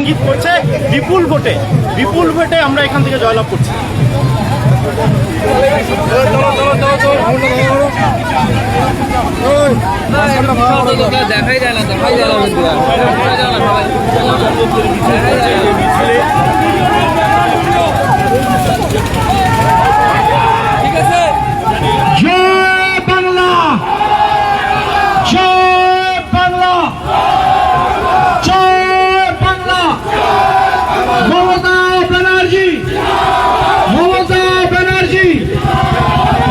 ইঙ্গিত করছে বিপুল ভোটে আমরা এখান থেকে জয়লাভ করছি। দেখাই যায় না ঠিক আছে। জয় বাংলা, জয় বাংলা, জয় বাংলা। মমতা ব্যানার্জি, মমতা ব্যানার্জি,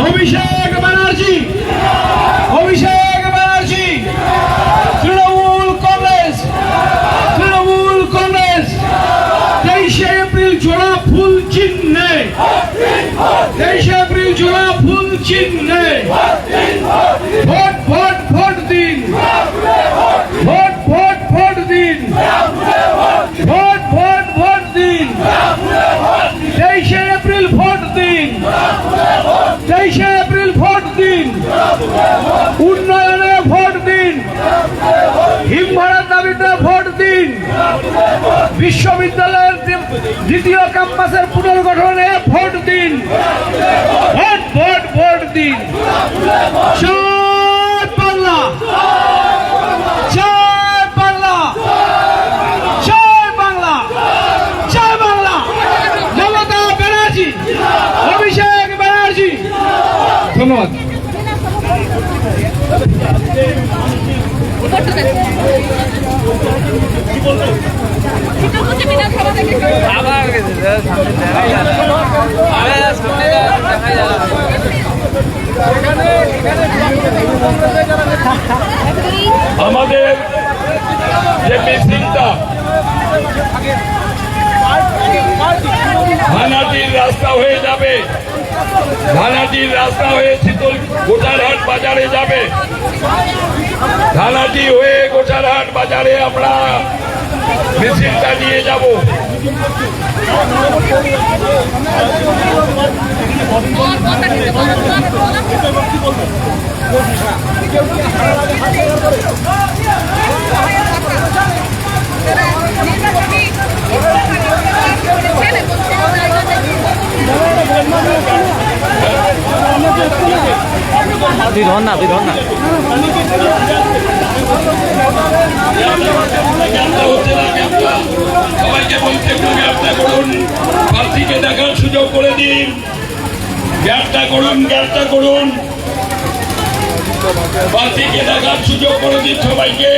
অভিষেক ব্যানার্জি, অভিষেক ব্যানার্জি, তৃণমূল কংগ্রেস, তৃণমূল কংগ্রেস 23শে এপ্রিল জোড়া ফুল চিহ্নে, 23শে এপ্রিল জোড়া ফুল চিহ্নে ভোট ভোট ভোট দিন, ভোট ভোট ভোট দিন, ভোট ভোট ভোট দিন, 23শে এপ্রিল ভোট দিন, 23শে এপ্রিল ভোট দিন, উন্নয়নে ভোট দিন, হিমঘরের দাবিতে ভোট দিন, বিশ্ববিদ্যালয়ের দ্বিতীয় ক্যাম্পাসের পুনর্গঠনে ভোট দিন, ভোট ভোট ভোট দিন। জয় বাংলা, জয় বাংলা, জয় বাংলা, জয় বাংলা। মমতা ব্যানার্জি, অভিষেক ব্যানার্জি। ধন্যবাদ। আমাদের যে মিছিলটা ধানাটির রাস্তা হয়ে যাবে, ধানাটির রাস্তা হয়ে শীতল গোটারহাট বাজারে যাবে, ধানাটি হয়ে গোটারহাট বাজারে আমরা মিছিলটা নিয়ে যাব। তুই ধর না, তুই ধর না। সবাইকে বলতে একটু গ্যাপটা করুন, প্রার্থীকে দেখার সুযোগ করে দিন, গ্যাপটা করুন, গ্যাপটা করুন, প্রার্থীকে দেখার সুযোগ করে দিন সবাইকে।